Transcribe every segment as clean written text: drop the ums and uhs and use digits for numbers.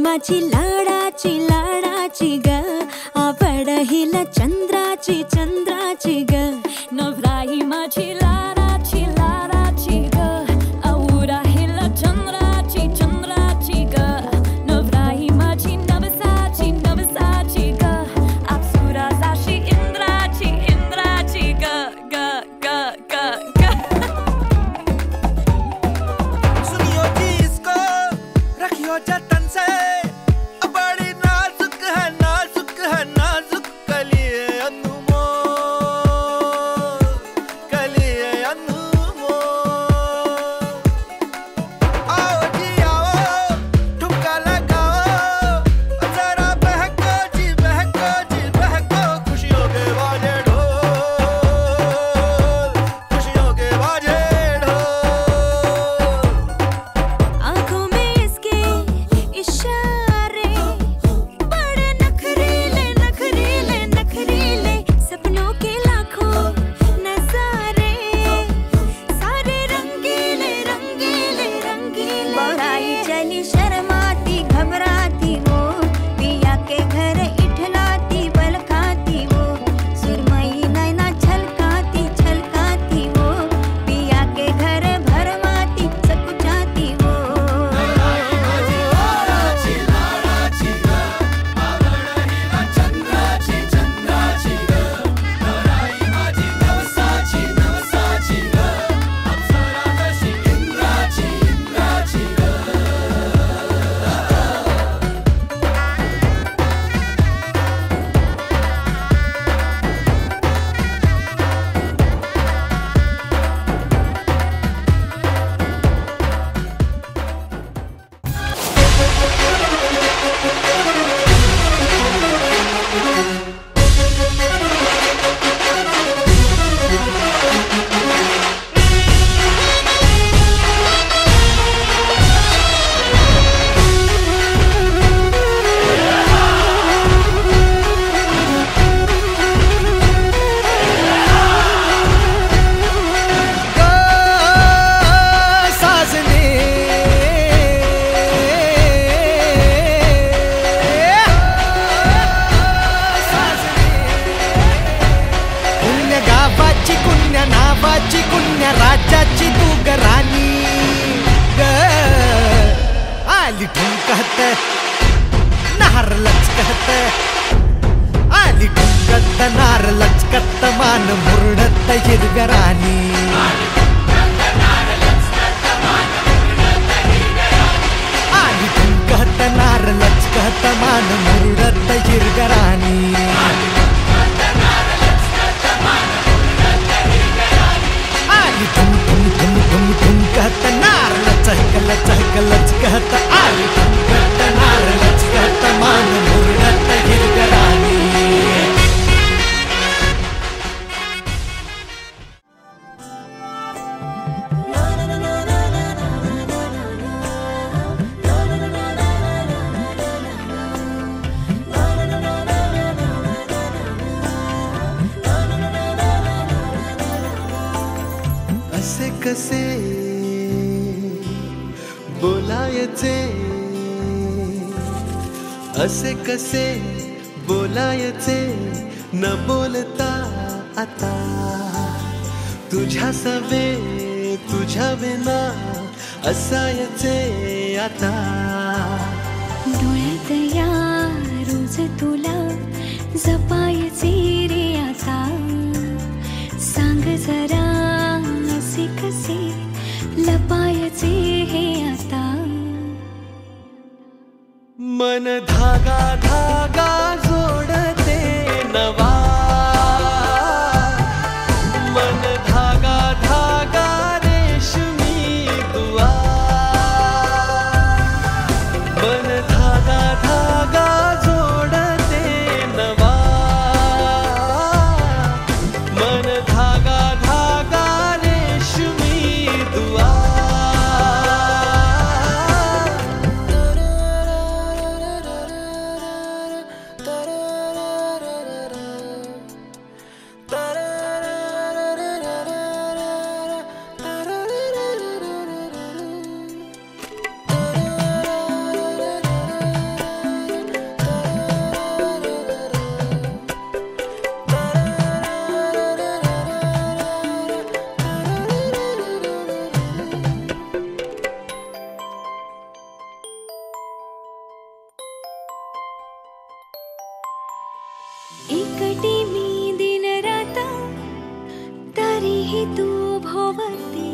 माझी लाडाची लाडाची ग, आवड हिला चंद्राची चंद्राची ग. नवराई माझी लाडाची लाडाची ग, आवड हिला चंद्राची चंद्राची ग. नवराई माझी नवसाची नवसाची ग, अप्सरा जाशी इंद्राची इंद्राची ग ग ग ग ग. सुनियो जी इसको, रखियो जतन से, बड़ी नाजुक है नाजुक कलिए अनमोल, कलिए अनमोल. आओ जी आओ, ठुमका लगाओ, जरा बहको जी बहको जी बहको. खुशियों के बाजे ढोल, खुशियों के बाजे ढोल. आँखों में इसके इशारे, बड़े नखरीले नखरीले नखरीले, सपनों के लाखों नजारे, सारे रंगीले रंगीले रंगीले. बड़ाई चली शर्माती घबराती वो, पिया के घर इठलाती बल खाती वो. सुरमई नैना छलकाती छलकाती वो, पिया के घर भरमाती सकुचाती वो. कुण्या नावाची कुण्या राज्याची तू ग राणी ग. आली ठुमकत नार लचकत, आली ठुमकत नार लचकत, मान मुरडत हिरव्या राणी. आली ठुमकत नार लचकत, मान मुरडत हिरव्या राणी. आली ठुम ठुम ठुम ठुम ठुमकत नार लचक लचक लचकत, आली ठुमकत नार लचकत, मान मुरडत हिरव्या राणी. असे कसे बोलायचे, असे कसे बोलायचे, न बोलता आता तुझ्या सवे तुझ्या विना असायचे आता. डोळ्यात या रोज तुला जपायचे रे आता, सांग जरा असे कसे लपायचे हे आता. मन धागा धागा जोडते नवा, मन धागा धागा रेशमी दुआ. मन धागा धागा जोडते नवा, मन धागा धागा रेशमी दुआ. एकटी मी दिन रात तरीही तू भोवती,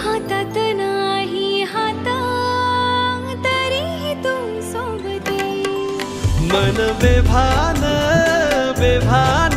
हातात नाही हात तरीही तू सोबती. मन बेभान बेभान